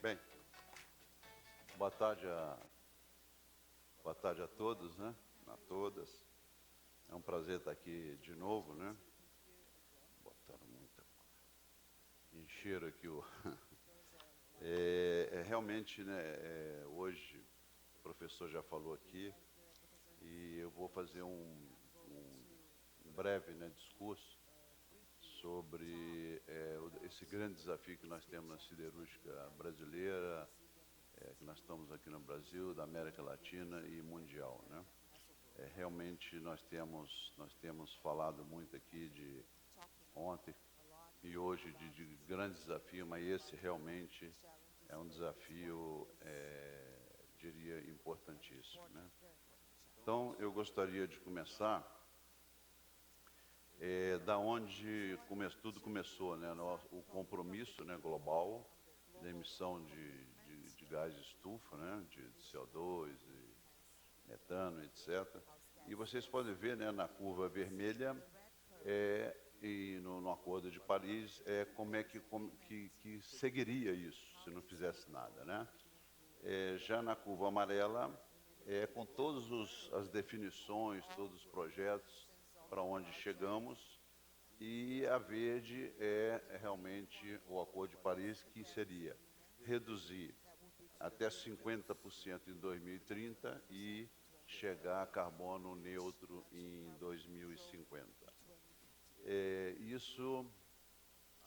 Bem, boa tarde a todos, né? A todas. É um prazer estar aqui de novo, né? Botaram muita. Encheram aqui o. Realmente, né? Hoje o professor já falou aqui e eu vou fazer um breve, né, discurso sobre esse grande desafio que nós temos na siderúrgica brasileira, que nós estamos aqui no Brasil, da América Latina e mundial, né? Realmente nós temos falado muito aqui de ontem e hoje de grande desafio, mas esse realmente é um desafio, diria, importantíssimo, né? Então, eu gostaria de começar da onde tudo começou, né? O compromisso, né, global da emissão de gás de estufa, né, de CO2, e metano, etc. E vocês podem ver, né, na curva vermelha e no Acordo de Paris como é que seguiria isso se não fizesse nada, né? Já na curva amarela, com todas as definições, todos os projetos para onde chegamos, e a verde é realmente o Acordo de Paris, que seria reduzir até 50% em 2030 e chegar a carbono neutro em 2050.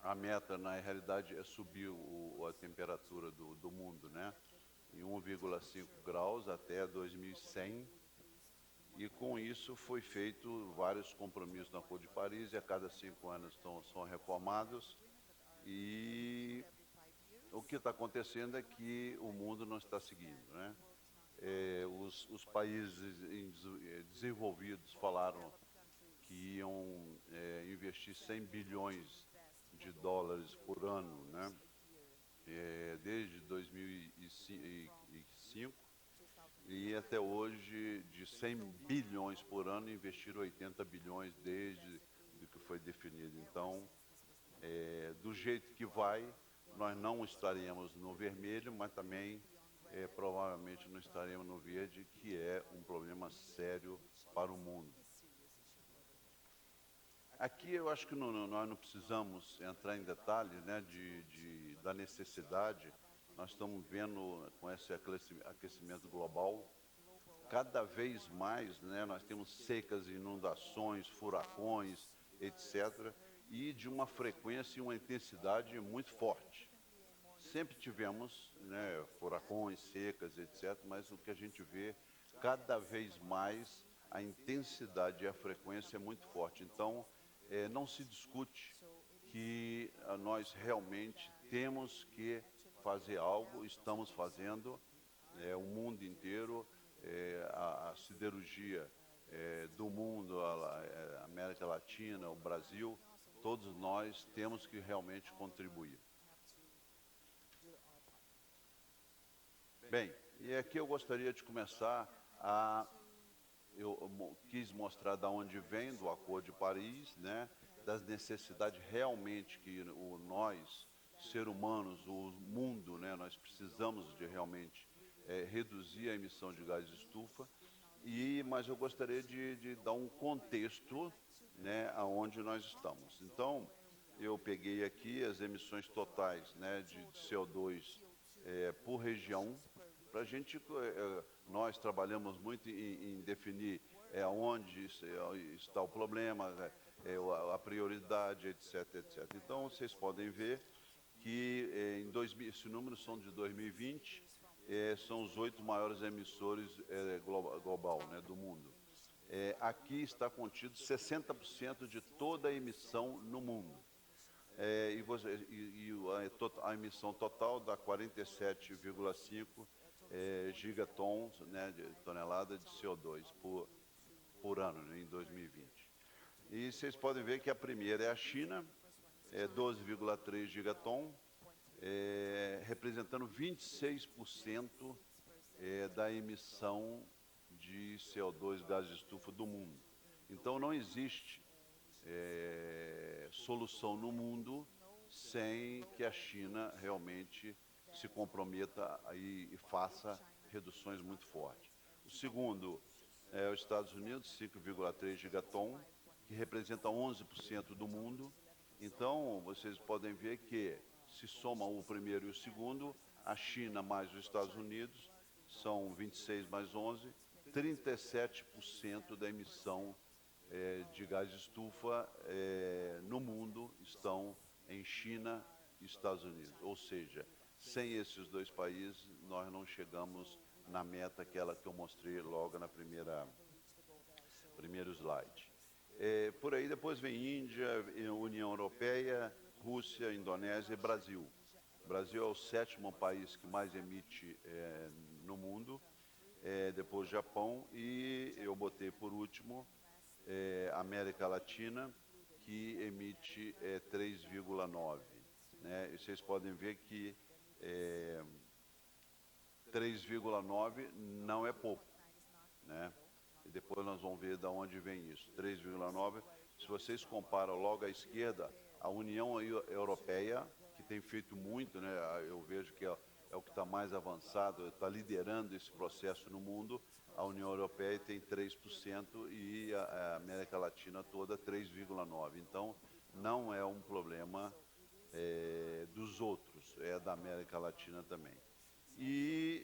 A meta, na realidade, é subir a temperatura do mundo, né, em 1,5 graus até 2100. E com isso foi feito vários compromissos no Acordo de Paris, e a cada 5 anos são reformados. E o que está acontecendo é que o mundo não está seguindo, né? Os países desenvolvidos falaram que iam investir 100 bilhões de dólares por ano, né? Desde 2005, e até hoje, de 100 bilhões por ano, investiram 80 bilhões desde que foi definido. Então, do jeito que vai, nós não estaremos no vermelho, mas também provavelmente não estaremos no verde, que é um problema sério para o mundo. Aqui eu acho que nós não precisamos entrar em detalhes, né, da necessidade. Nós estamos vendo, com esse aquecimento global, cada vez mais, né, nós temos secas, inundações, furacões, etc., e de uma frequência e uma intensidade muito forte. Sempre tivemos, né, furacões, secas, etc., mas o que a gente vê, cada vez mais, a intensidade e a frequência é muito forte. Então, não se discute que nós realmente temos que fazer algo, estamos fazendo, o mundo inteiro, a siderurgia do mundo, a América Latina, o Brasil, todos nós temos que realmente contribuir. Bem, e aqui eu gostaria de começar eu quis mostrar de onde vem do Acordo de Paris, né, das necessidades realmente que nós, seres humanos, o mundo, né, nós precisamos de realmente reduzir a emissão de gás de estufa, mas eu gostaria de dar um contexto, né, aonde nós estamos. Então, eu peguei aqui as emissões totais, né, de CO2 por região. Para a gente, nós trabalhamos muito em definir onde está o problema, a prioridade, etc, etc. Então, vocês podem ver que esses números são de 2020, são os 8 maiores emissores global, né, do mundo. Aqui está contido 60% de toda a emissão no mundo. A emissão total dá 47,5 gigatons, né, de tonelada de CO2 por ano, né, em 2020. E vocês podem ver que a primeira é a China, 12,3 gigaton, representando 26% da emissão de CO2, gás de estufa do mundo. Então não existe solução no mundo sem que a China realmente se comprometa aí e faça reduções muito fortes. O segundo é os Estados Unidos, 5,3 gigaton, que representa 11% do mundo. Então, vocês podem ver que se soma o primeiro e o segundo, a China mais os Estados Unidos, são 26 mais 11, 37% da emissão de gás de estufa no mundo estão em China e Estados Unidos. Ou seja, sem esses dois países, nós não chegamos na meta, aquela que eu mostrei logo na primeiro slide. Por aí depois vem Índia, União Europeia, Rússia, Indonésia e Brasil. O Brasil é o 7º país que mais emite no mundo, depois Japão, e eu botei por último América Latina, que emite 3,9. Né? E vocês podem ver que 3,9 não é pouco, né? E depois nós vamos ver de onde vem isso. 3,9, se vocês comparam logo à esquerda, a União Europeia, que tem feito muito, né? Eu vejo que é o que está mais avançado, está liderando esse processo no mundo. A União Europeia tem 3% e a América Latina toda 3,9%. Então, não é um problema dos outros, é da América Latina também. E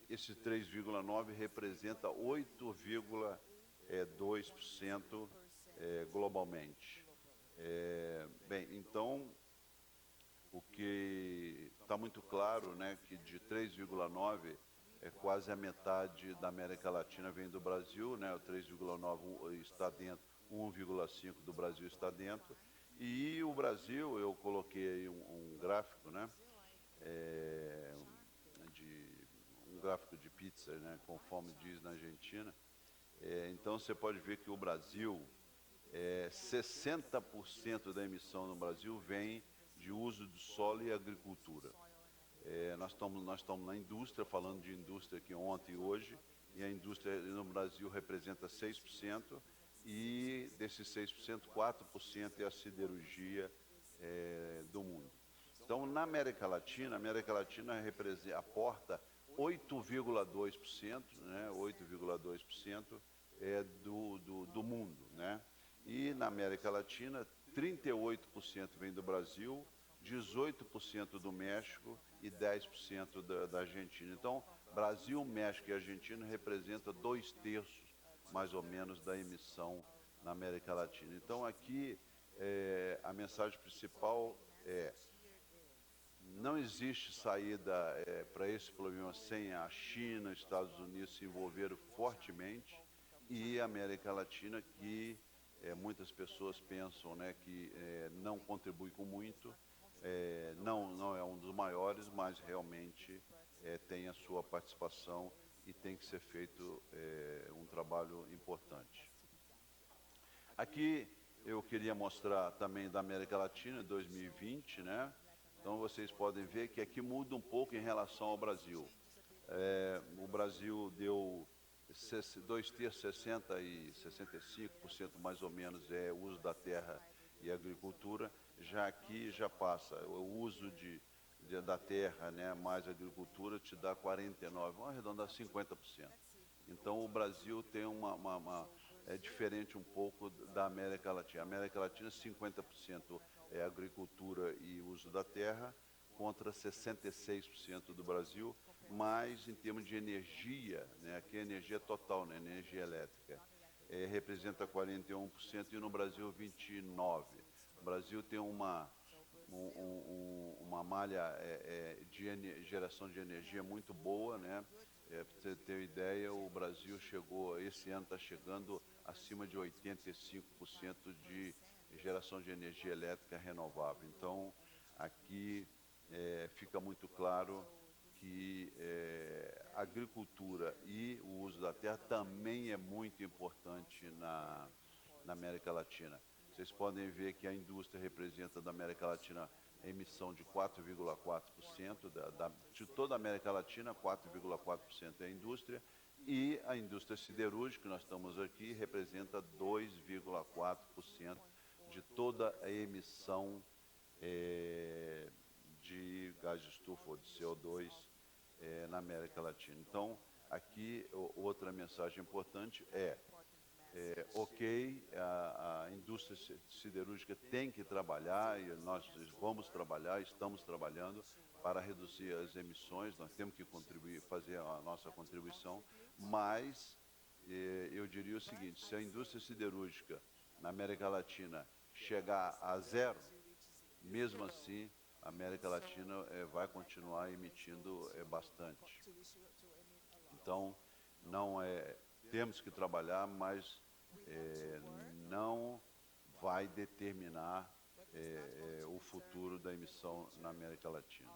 esse 3,9 representa 8,2% globalmente. Bem, então, o que está muito claro, né, que de 3,9 quase a metade da América Latina vem do Brasil, né, o 3,9 está dentro, 1,5 do Brasil está dentro, e o Brasil, eu coloquei aí um gráfico, né, um gráfico de pizza, né, conforme diz na Argentina. Então você pode ver que o Brasil, 60% da emissão no Brasil vem de uso do solo e agricultura. Nós estamos na indústria, falando de indústria aqui ontem e hoje, e a indústria no Brasil representa 6%, e desses 6%, 4% é a siderurgia do mundo. Então, na América Latina aporta 8,2%, né, 8,2% do mundo, né? E na América Latina, 38% vem do Brasil, 18% do México e 10% da Argentina. Então, Brasil, México e Argentina representam 2/3, mais ou menos, da emissão na América Latina. Então, aqui, a mensagem principal é: não existe saída para esse problema sem a China, Estados Unidos se envolveram fortemente, e a América Latina, que muitas pessoas pensam, né, que não contribui com muito, não é um dos maiores, mas realmente tem a sua participação e tem que ser feito um trabalho importante. Aqui eu queria mostrar também da América Latina, 2020, né? Então vocês podem ver que aqui muda um pouco em relação ao Brasil. O Brasil deu 2/3, 60% e 65% mais ou menos uso da terra e agricultura. Já aqui já passa, o uso da terra, né, mais agricultura te dá 49%, vamos arredondar 50%. Então o Brasil tem é diferente um pouco da América Latina. A América Latina, 50% é agricultura e uso da terra, contra 66% do Brasil, mas em termos de energia, né, aqui é energia total, né, energia elétrica, representa 41% e no Brasil 29%. O Brasil tem uma malha de geração de energia muito boa, né? Para você ter uma ideia, o Brasil chegou, esse ano está chegando acima de 85% de geração de energia elétrica renovável. Então, aqui fica muito claro que a agricultura e o uso da terra também é muito importante na América Latina. Vocês podem ver que a indústria representa da América Latina a emissão de 4,4%, de toda a América Latina, 4,4% é a indústria, e a indústria siderúrgica, que nós estamos aqui, representa 2,4% de toda a emissão de gás de estufa ou de CO2 na América Latina. Então, aqui, outra mensagem importante ok, a indústria siderúrgica tem que trabalhar, e nós vamos trabalhar, estamos trabalhando para reduzir as emissões, nós temos que contribuir, fazer a nossa contribuição, mas eu diria o seguinte: se a indústria siderúrgica na América Latina chegar a zero, mesmo assim, a América Latina vai continuar emitindo bastante. Então, não temos que trabalhar, mas não vai determinar o futuro da emissão na América Latina.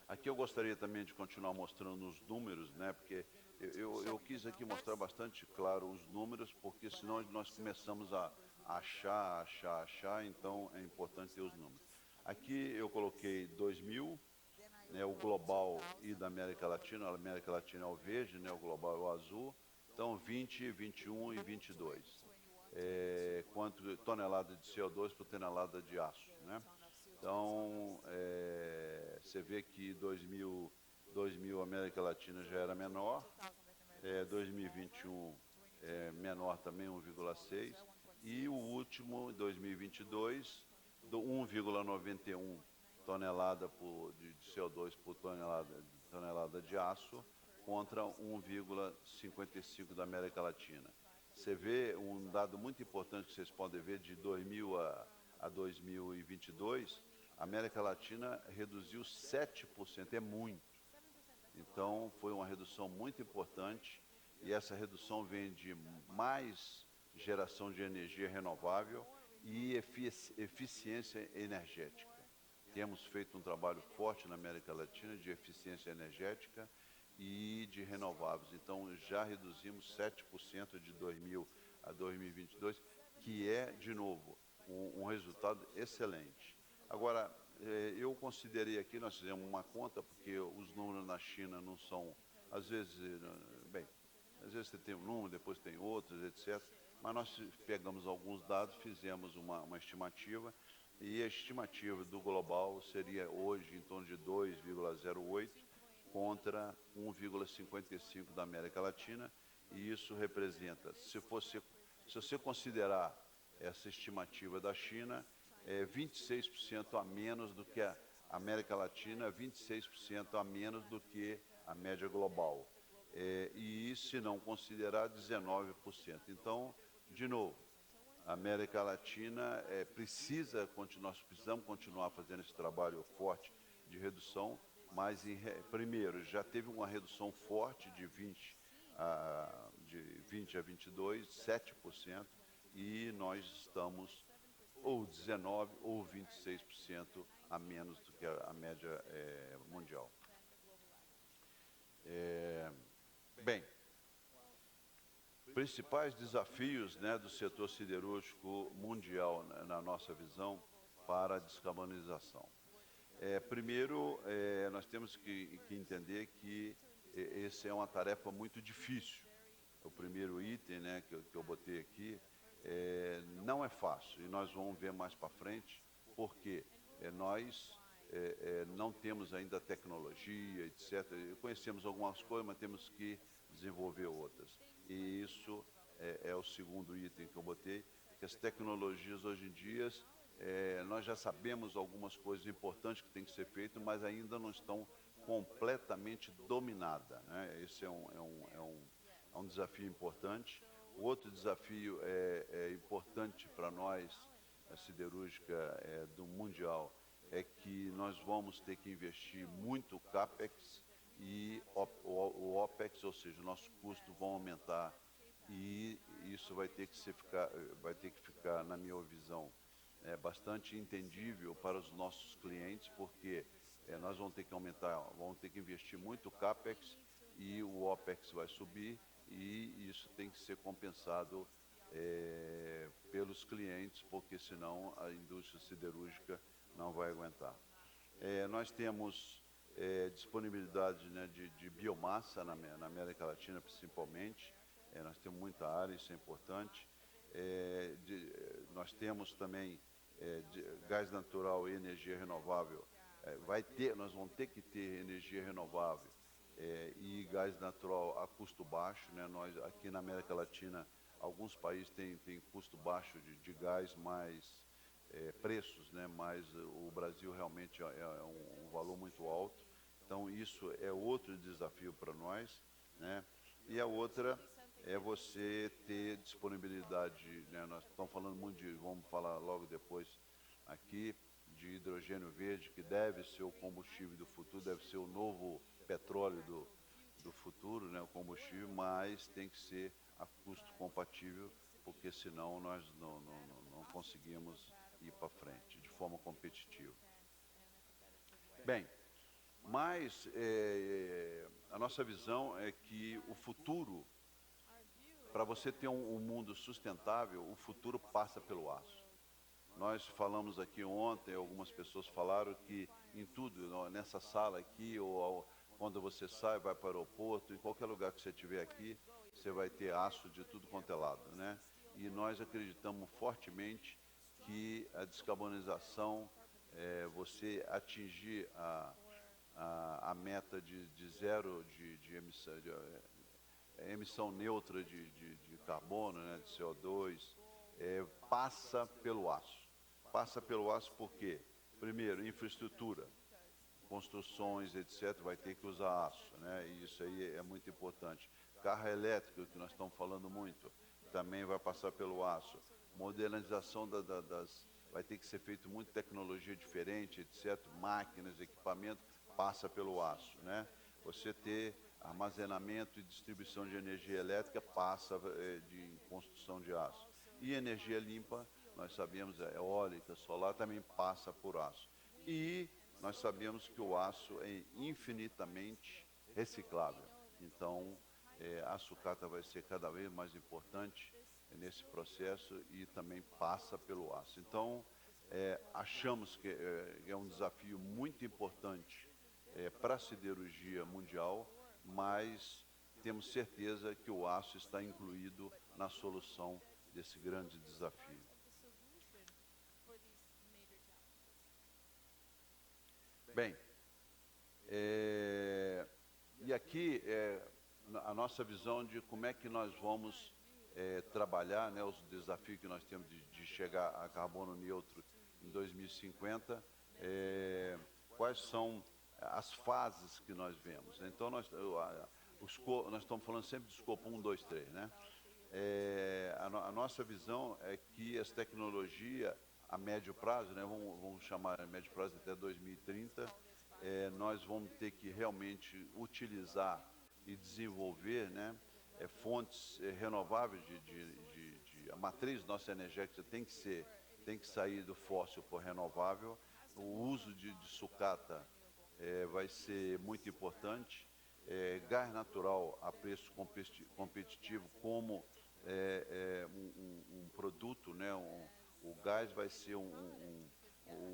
Aqui eu gostaria também de continuar mostrando os números, né? Porque eu quis aqui mostrar bastante claro os números, porque senão nós começamos a achar, então é importante ter os números. Aqui eu coloquei 2000, né, o global e da América Latina. A América Latina é o verde, né, o global é o azul. Então, 20, 21 e 22. Quanto tonelada de CO2 por tonelada de aço, né? Então, você vê que 2000 a América Latina já era menor, 2021 menor também, 1,6, e o último, 2022, 1,91 tonelada de CO2 por tonelada de aço, contra 1,55 da América Latina. Você vê um dado muito importante que vocês podem ver de 2000 a 2022, a América Latina reduziu 7%, é muito. Então, foi uma redução muito importante, e essa redução vem de mais geração de energia renovável e eficiência energética. Temos feito um trabalho forte na América Latina de eficiência energética e de renováveis. Então, já reduzimos 7% de 2000 a 2022, que é, de novo, um resultado excelente. Agora, eu considerei aqui, nós fizemos uma conta, porque os números na China não são, às vezes você tem um número, depois tem outros, etc. Mas nós pegamos alguns dados, fizemos uma estimativa, e a estimativa do global seria hoje em torno de 2,08 contra 1,55 da América Latina, e isso representa, se você considerar essa estimativa da China, 26% a menos do que a América Latina, 26% a menos do que a média global. E se não considerar, 19%. Então, de novo, a América Latina nós precisamos continuar fazendo esse trabalho forte de redução, mas primeiro, já teve uma redução forte de 20 a 22, 7%, e nós estamos ou 19% ou 26% a menos do que a média mundial. Bem, principais desafios, né, do setor siderúrgico mundial, né, na nossa visão, para a descarbonização. Primeiro, nós temos que entender que essa é uma tarefa muito difícil. O primeiro item, né, que eu botei aqui, não é fácil, e nós vamos ver mais para frente, porque nós não temos ainda tecnologia, etc. Conhecemos algumas coisas, mas temos que desenvolver outras. E isso é o segundo item que eu botei, que as tecnologias hoje em dia, nós já sabemos algumas coisas importantes que têm que ser feitas, mas ainda não estão completamente dominadas, né? Esse é um desafio importante. O outro desafio importante para nós, a siderúrgica do mundial, é que nós vamos ter que investir muito CAPEX e o OPEX, ou seja, o nosso custo vão aumentar, e isso vai ter que ficar, na minha visão, bastante entendível para os nossos clientes, porque nós vamos ter que vamos ter que investir muito CAPEX e o OPEX vai subir, e isso tem que ser compensado pelos clientes, porque senão a indústria siderúrgica não vai aguentar. Nós temos disponibilidade, né, de biomassa na América Latina, principalmente. Nós temos muita área, isso é importante. Nós temos também gás natural e energia renovável, nós vamos ter que ter energia renovável e gás natural a custo baixo, né? Nós, aqui na América Latina, alguns países têm custo baixo de gás, mais preços, né? Mas o Brasil realmente é um valor muito alto. Então, isso é outro desafio para nós, né? E a outra é você ter disponibilidade, né? Nós estamos falando muito vamos falar logo depois aqui, de hidrogênio verde, que deve ser o combustível do futuro, deve ser o novo petróleo do futuro, né? O combustível, mas tem que ser a custo compatível, porque senão nós não conseguimos ir para frente de forma competitiva. Bem, mas a nossa visão é que o futuro, para você ter um mundo sustentável, o futuro passa pelo aço. Nós falamos aqui ontem, algumas pessoas falaram que em tudo, nessa sala aqui, ou quando você sai, vai para o aeroporto, em qualquer lugar que você estiver aqui, você vai ter aço de tudo quanto é lado, né? E nós acreditamos fortemente que a descarbonização, você atingir a meta de zero de emissão, emissão neutra de carbono, né, de CO2, passa pelo aço. Passa pelo aço por quê? Primeiro, infraestrutura, construções, etc., vai ter que usar aço, né? E isso aí é muito importante. Carro elétrico, que nós estamos falando muito, também vai passar pelo aço. Modernização vai ter que ser feito muita tecnologia diferente, etc., máquinas, equipamento, passa pelo aço, né? Você ter armazenamento e distribuição de energia elétrica passa de construção de aço. E energia limpa, nós sabemos, eólica, solar, também passa por aço. E nós sabemos que o aço é infinitamente reciclável. Então, a sucata vai ser cada vez mais importante nesse processo e também passa pelo aço. Então, achamos que é um desafio muito importante para a siderurgia mundial, mas temos certeza que o aço está incluído na solução desse grande desafio. Bem, e aqui a nossa visão de como é que nós vamos trabalhar, né, os desafios que nós temos de chegar a carbono neutro em 2050, quais são as fases que nós vemos. Então, nós estamos falando sempre de escopo 1, 2, 3, né? A nossa visão é que essa tecnologia a médio prazo, né, vamos chamar a médio prazo até 2030, nós vamos ter que realmente utilizar e desenvolver, né, fontes renováveis a matriz nossa energética tem que sair do fóssil para o renovável. O uso de sucata vai ser muito importante. Gás natural a preço competitivo como um produto, né, o gás vai ser o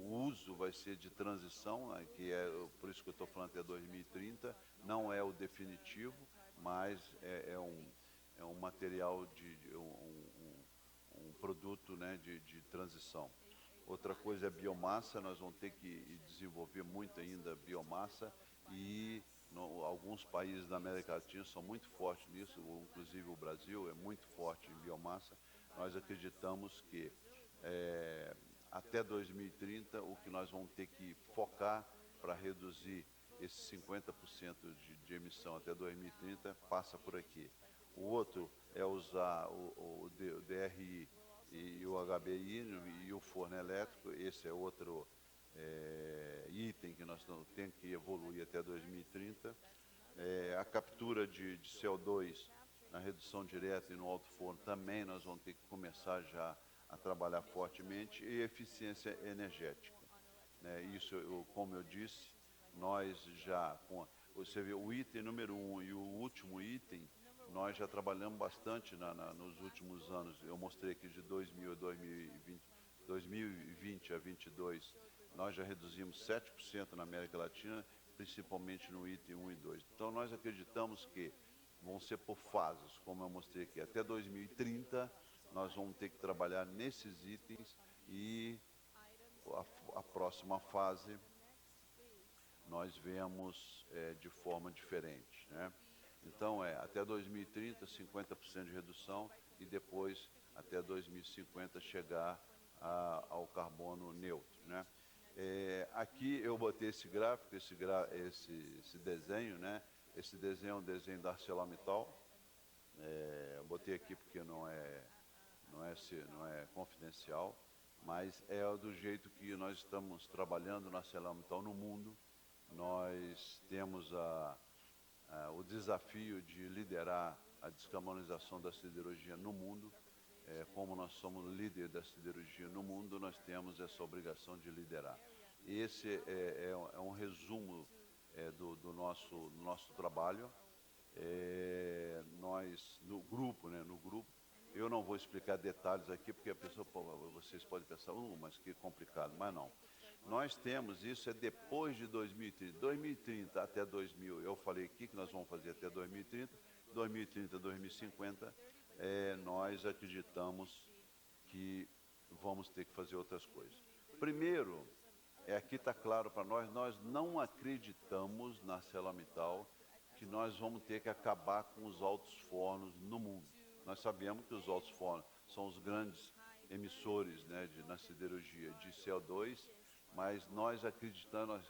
uso vai ser de transição, né, que é por isso que eu estou falando até 2030, não é o definitivo, mas é um material um produto, né, de transição. Outra coisa é biomassa, nós vamos ter que desenvolver muito ainda biomassa e alguns países da América Latina são muito fortes nisso, inclusive o Brasil é muito forte em biomassa. Nós acreditamos que até 2030 o que nós vamos ter que focar para reduzir esses 50% de emissão até 2030 passa por aqui. O outro é usar o DRI e o HBI e o forno elétrico, esse é outro item que nós temos que evoluir até 2030. A captura de CO2 na redução direta e no alto forno também nós vamos ter que começar já a trabalhar fortemente, e eficiência energética, né? Isso, como eu disse, nós já, você vê o item número 1 e o último item, nós já trabalhamos bastante nos últimos anos. Eu mostrei aqui de 2000 a 2020 a 22, nós já reduzimos 7% na América Latina, principalmente no item 1 e 2. Então, nós acreditamos que vão ser por fases, como eu mostrei aqui. Até 2030, nós vamos ter que trabalhar nesses itens e a próxima fase nós vemos de forma diferente, né? Então, até 2030, 50% de redução e depois, até 2050, chegar ao carbono neutro, né? Aqui eu botei esse gráfico, esse desenho, né? Esse desenho é um desenho da ArcelorMittal. Eu botei aqui porque não é confidencial, mas é do jeito que nós estamos trabalhando na ArcelorMittal no mundo. Nós temos o desafio de liderar a descarbonização da siderurgia no mundo. Como nós somos líder da siderurgia no mundo, nós temos essa obrigação de liderar. Esse é um resumo do nosso trabalho. Nós, no grupo, eu não vou explicar detalhes aqui, porque vocês podem pensar, mas que complicado, mas não. Nós temos isso depois de 2030. 2030 até 2000, eu falei aqui que nós vamos fazer até 2030, 2030, 2050, nós acreditamos que vamos ter que fazer outras coisas. Primeiro, aqui está claro para nós não acreditamos na ArcelorMittal que nós vamos ter que acabar com os altos fornos no mundo. Nós sabemos que os altos fornos são os grandes emissores, né, na siderurgia de CO2, mas nós acreditamos,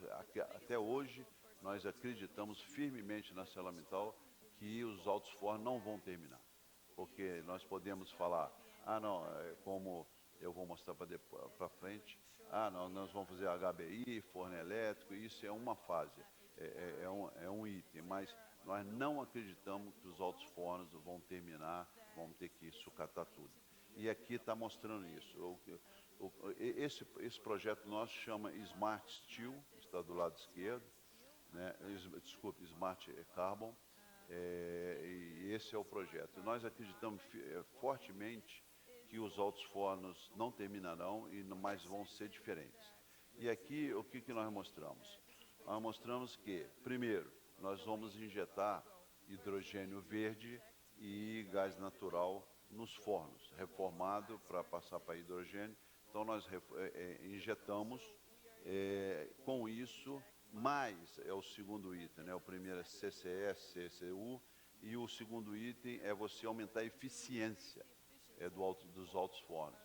até hoje, nós acreditamos firmemente na ArcelorMittal que os altos fornos não vão terminar. Porque nós podemos falar, não, como eu vou mostrar para frente, não, nós vamos fazer HBI, forno elétrico, isso é uma fase. É um item, mas nós não acreditamos que os altos fornos vão terminar, vamos ter que sucatar tudo. E aqui está mostrando isso. Esse projeto nosso chama Smart Steel, está do lado esquerdo, né? Desculpe, Smart Carbon, e esse é o projeto. Nós acreditamos fortemente que os altos fornos não terminarão, mas vão ser diferentes. E aqui, o que nós mostramos? Nós mostramos que, primeiro, nós vamos injetar hidrogênio verde e gás natural nos fornos, reformado para passar para hidrogênio. Então, nós injetamos com isso, mais é o segundo item, né? O primeiro é CCS, CCU, e o segundo item é você aumentar a eficiência dos altos fornos,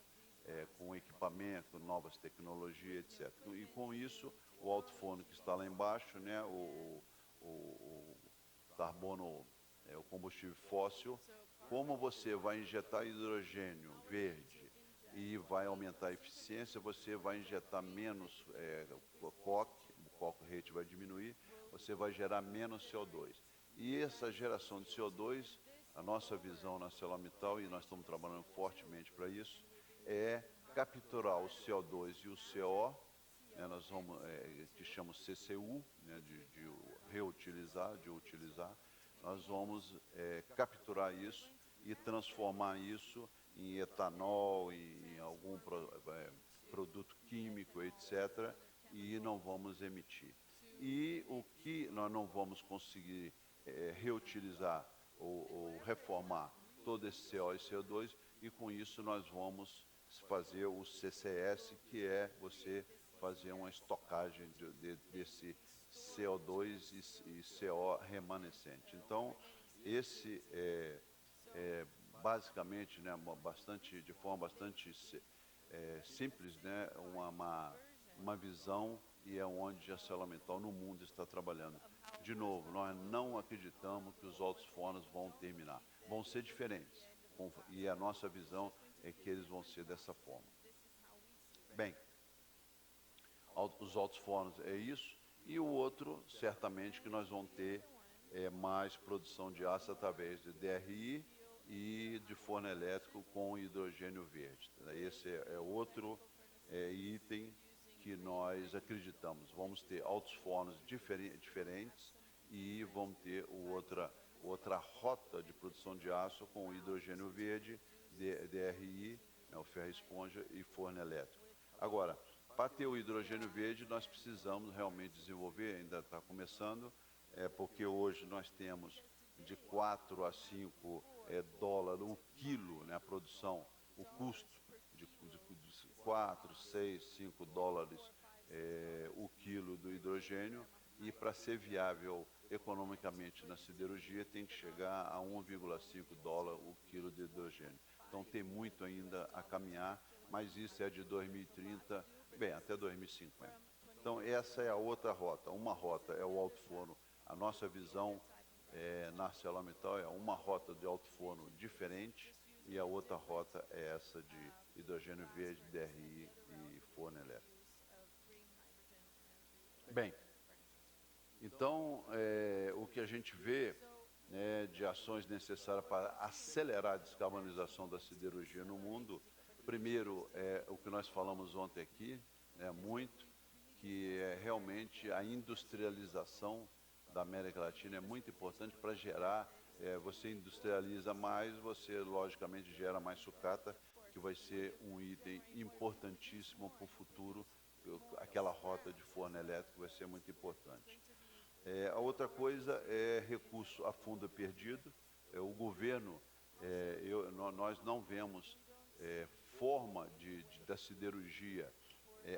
com equipamento, novas tecnologias, etc. E com isso, o alto forno que está lá embaixo, né, o carbono, o combustível fóssil, como você vai injetar hidrogênio verde e vai aumentar a eficiência, você vai injetar menos coque, o coque rate vai diminuir, você vai gerar menos CO2. E essa geração de CO2, a nossa visão na ArcelorMittal, e nós estamos trabalhando fortemente para isso, é capturar o CO2 e o CO, né, nós vamos, que chama CCU, né, de reutilizar, de utilizar, nós vamos capturar isso e transformar isso em etanol, em algum produto químico, etc., e não vamos emitir. E o que nós não vamos conseguir reutilizar ou reformar todo esse CO e CO2, e com isso nós vamos fazer o CCS, que é você fazer uma estocagem desse CO2 e CO remanescente. Então, esse basicamente, né, de forma bastante simples, né, uma visão, e é onde a ArcelorMittal no mundo está trabalhando. De novo, nós não acreditamos que os altos fornos vão terminar. Vão ser diferentes, e a nossa visão é que eles vão ser dessa forma. Bem, os altos fornos é isso, e o outro, certamente, que nós vamos ter mais produção de aço através de DRI e de forno elétrico com hidrogênio verde. Esse é outro item que nós acreditamos. Vamos ter altos fornos diferentes e vamos ter outra rota de produção de aço com hidrogênio verde, DRI, né, o ferro esponja, e forno elétrico. Agora, para ter o hidrogênio verde, nós precisamos realmente desenvolver, ainda está começando, porque hoje nós temos de 4 a 5 dólares o quilo, né, a produção, o custo de 4, 6, 5 dólares o quilo do hidrogênio, e para ser viável economicamente na siderurgia tem que chegar a 1,5 dólar o quilo de hidrogênio. Então tem muito ainda a caminhar, mas isso é de 2030, bem, até 2050. Então essa é a outra rota. Uma rota é o alto forno. A nossa visão na ArcelorMittal é uma rota de alto forno diferente, e a outra rota é essa de hidrogênio verde, DRI e forno elétrico. Bem, então o que a gente vê de ações necessárias para acelerar a descarbonização da siderurgia no mundo, primeiro é o que nós falamos ontem aqui, muito, que é realmente a industrialização da América Latina é muito importante para gerar, você industrializa mais, você logicamente gera mais sucata, que vai ser um item importantíssimo para o futuro, aquela rota de forno elétrico vai ser muito importante. A outra coisa é recurso a fundo perdido. O governo, nós não vemos forma da siderurgia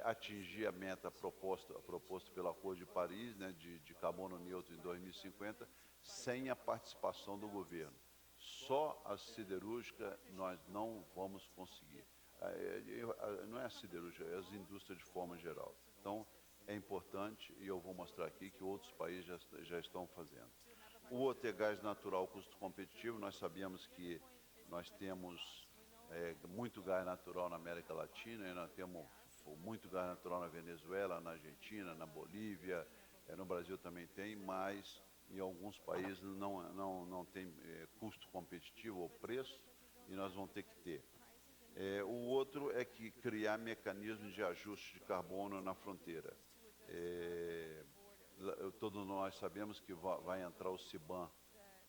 atingir a meta proposta pelo Acordo de Paris, né, de carbono neutro em 2050, sem a participação do governo. Só a siderúrgica nós não vamos conseguir. Não é a siderúrgica, é as indústrias de forma geral. Então, é importante, e eu vou mostrar aqui, que outros países já estão fazendo. O outro é gás natural custo competitivo. Nós sabemos que nós temos muito gás natural na América Latina, e nós temos muito gás natural na Venezuela, na Argentina, na Bolívia, no Brasil também tem, mas em alguns países não tem custo competitivo ou preço, e nós vamos ter que ter. O outro é que criar mecanismos de ajuste de carbono na fronteira. Todos nós sabemos que vai entrar o CBAM,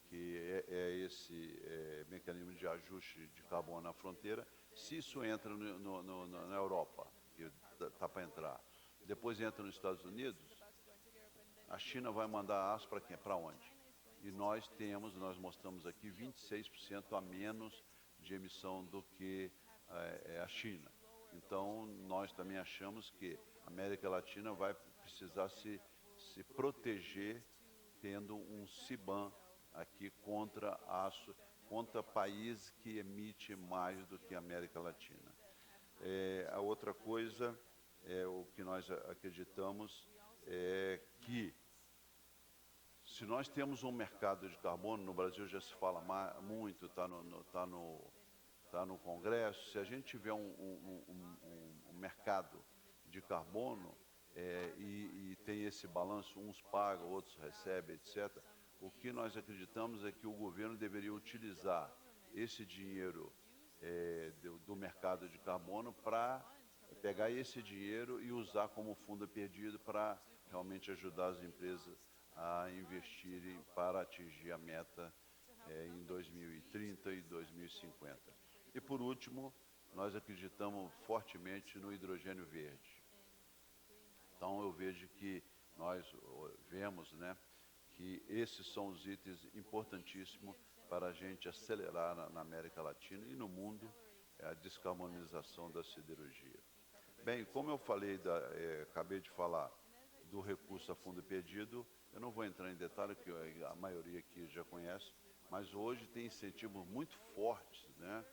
que é esse mecanismo de ajuste de carbono na fronteira. Se isso entra na Europa, que está para entrar, depois entra nos Estados Unidos, a China vai mandar aço para quem? Para onde? E nós mostramos aqui 26% a menos de emissão do que a China. Então, nós também achamos que a América Latina vai precisar se proteger tendo um CBAM aqui contra países que emitem mais do que a América Latina. A outra coisa, o que nós acreditamos, é que se nós temos um mercado de carbono, no Brasil já se fala muito, está no Congresso, se a gente tiver um mercado de carbono e tem esse balanço, uns pagam, outros recebem, etc., o que nós acreditamos é que o governo deveria utilizar esse dinheiro do mercado de carbono para pegar esse dinheiro e usar como fundo perdido para realmente ajudar as empresas a investirem para atingir a meta em 2030 e 2050. E por último, nós acreditamos fortemente no hidrogênio verde. Então eu vejo que nós vemos, né, que esses são os itens importantíssimos para a gente acelerar na América Latina e no mundo a descarbonização da siderurgia. Bem, como eu falei, acabei de falar do recurso a fundo perdido, eu não vou entrar em detalhe, que a maioria aqui já conhece, mas hoje tem incentivos muito fortes, né?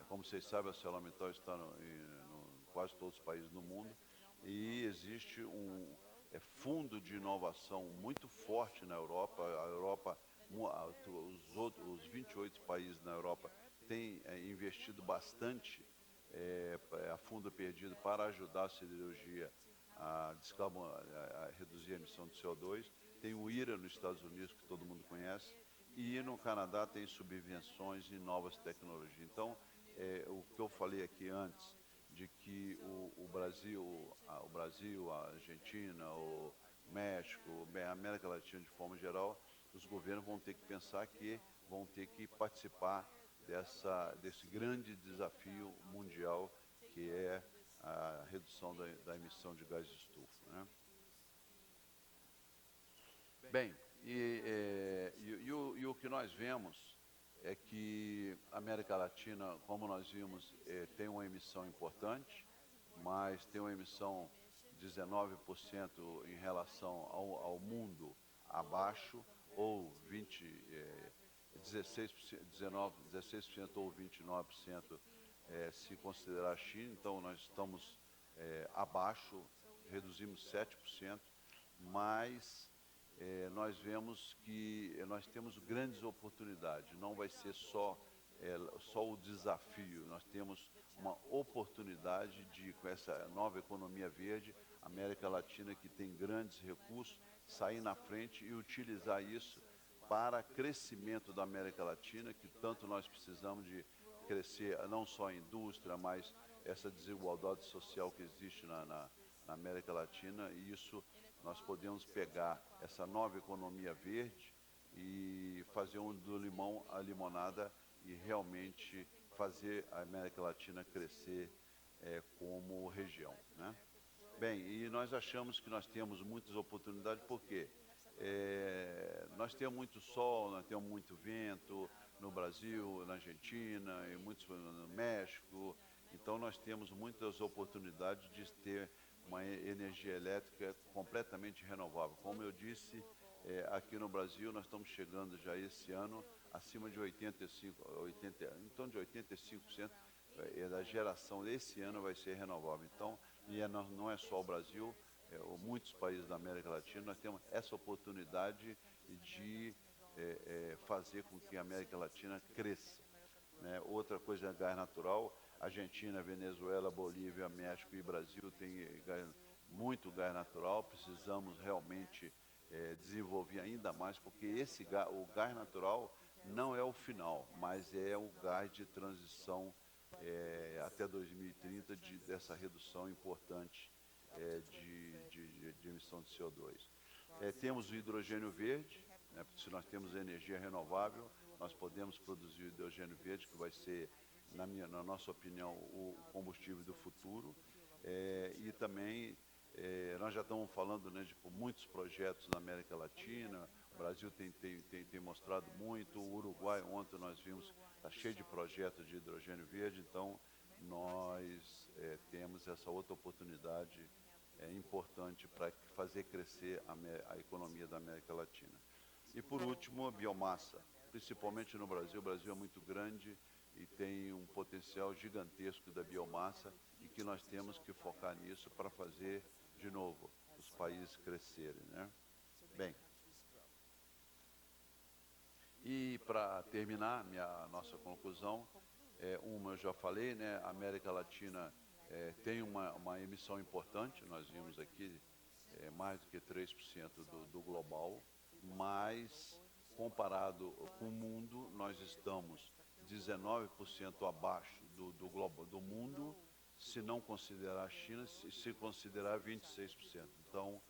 Como vocês sabem, a ArcelorMittal está em quase todos os países do mundo, e existe um fundo de inovação muito forte na Europa. A Europa, os 28 países na Europa têm investido bastante a fundo perdido para ajudar a siderurgia a reduzir a emissão de CO2. Tem o IRA nos Estados Unidos, que todo mundo conhece, e no Canadá tem subvenções em novas tecnologias. Então, o que eu falei aqui antes, de que o Brasil, a Argentina, o México, a América Latina de forma geral, os governos vão ter que pensar que vão ter que participar desse grande desafio mundial, que é a redução da emissão de gás de estufa, né? Bem, e o que nós vemos é que a América Latina, como nós vimos, tem uma emissão importante, mas tem uma emissão 19% em relação ao mundo abaixo, ou 16%, 16% ou 29% se considerar a China. Então nós estamos abaixo, reduzimos 7%, mas nós vemos que nós temos grandes oportunidades. Não vai ser só o desafio, nós temos uma oportunidade de, com essa nova economia verde, América Latina, que tem grandes recursos, sair na frente e utilizar isso para crescimento da América Latina, que tanto nós precisamos de crescer, não só a indústria, mas essa desigualdade social que existe na América Latina, e isso nós podemos pegar essa nova economia verde e fazer do limão a limonada e realmente fazer a América Latina crescer como região, né? Bem, e nós achamos que nós temos muitas oportunidades, porque nós temos muito sol, nós temos muito vento no Brasil, na Argentina, e muitos no México. Então nós temos muitas oportunidades de ter uma energia elétrica completamente renovável. Como eu disse, aqui no Brasil nós estamos chegando já esse ano acima de 85%, em torno de 85% da geração desse ano vai ser renovável. Então, não é só o Brasil, muitos países da América Latina, nós temos essa oportunidade de fazer com que a América Latina cresça, né? Outra coisa é gás natural. Argentina, Venezuela, Bolívia, México e Brasil têm muito gás natural. Precisamos realmente desenvolver ainda mais, porque o gás natural não é o final, mas é o gás de transição até 2030 dessa redução importante de emissão de CO2. Temos o hidrogênio verde, né? Se nós temos energia renovável, nós podemos produzir o hidrogênio verde, que vai ser, na nossa opinião, o combustível do futuro. E também nós já estamos falando, né, de muitos projetos na América Latina. O Brasil tem mostrado muito. O Uruguai, ontem nós vimos, está cheio de projetos de hidrogênio verde. Então nós temos essa outra oportunidade importante para fazer crescer a economia da América Latina. E por último, a biomassa, principalmente no Brasil. O Brasil é muito grande e tem um potencial gigantesco da biomassa, e que nós temos que focar nisso para fazer, de novo, os países crescerem, né? Bem, e para terminar nossa conclusão, eu já falei, né? A América Latina tem uma emissão importante. Nós vimos aqui mais do que 3% do global, mas comparado com o mundo, nós estamos 19% abaixo do mundo, se não considerar a China, se considerar 26%. Então,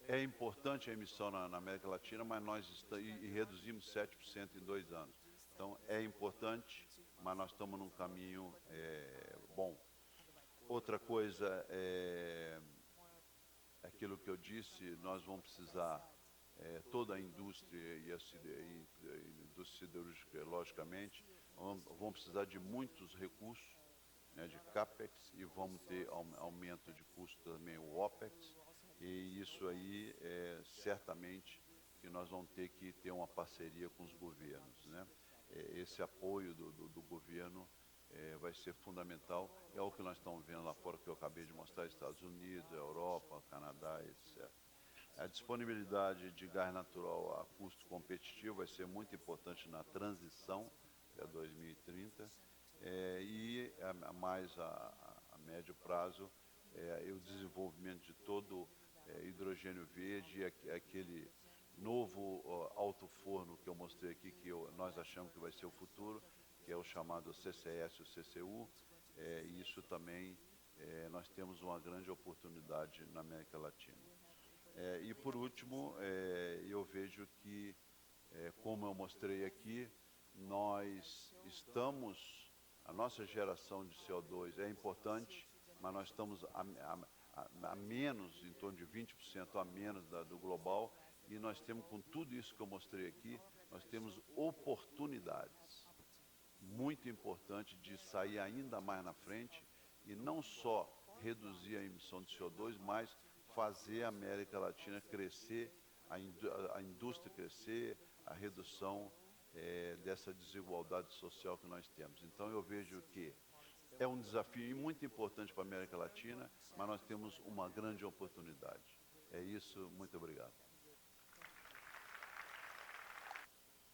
é importante a emissão na América Latina, mas e reduzimos 7% em 2 anos. Então, é importante, mas nós estamos num caminho bom. Outra coisa aquilo que eu disse, nós vamos precisar, toda a indústria e a indústria siderúrgica, logicamente, vão precisar de muitos recursos, né, de CAPEX, e vamos ter aumento de custo também, o OPEX, e isso aí certamente que nós vamos ter que ter uma parceria com os governos, né? Esse apoio do governo vai ser fundamental. É o que nós estamos vendo lá fora, que eu acabei de mostrar, Estados Unidos, Europa, Canadá, etc. A disponibilidade de gás natural a custo competitivo vai ser muito importante na transição até 2030, e a médio prazo o desenvolvimento de todo hidrogênio verde, aquele novo alto forno que eu mostrei aqui, que nós achamos que vai ser o futuro, que é o chamado CCS, o CCU. Isso também nós temos uma grande oportunidade na América Latina. E por último, eu vejo que, como eu mostrei aqui, a nossa geração de CO2 é importante, mas nós estamos a menos, em torno de 20% a menos do global, e nós temos, com tudo isso que eu mostrei aqui, nós temos oportunidades. muito importante de sair ainda mais na frente e não só reduzir a emissão de CO2, mas fazer a América Latina crescer, a indústria crescer, a redução dessa desigualdade social que nós temos. Então eu vejo que é um desafio muito importante para a América Latina, mas nós temos uma grande oportunidade. É isso, muito obrigado.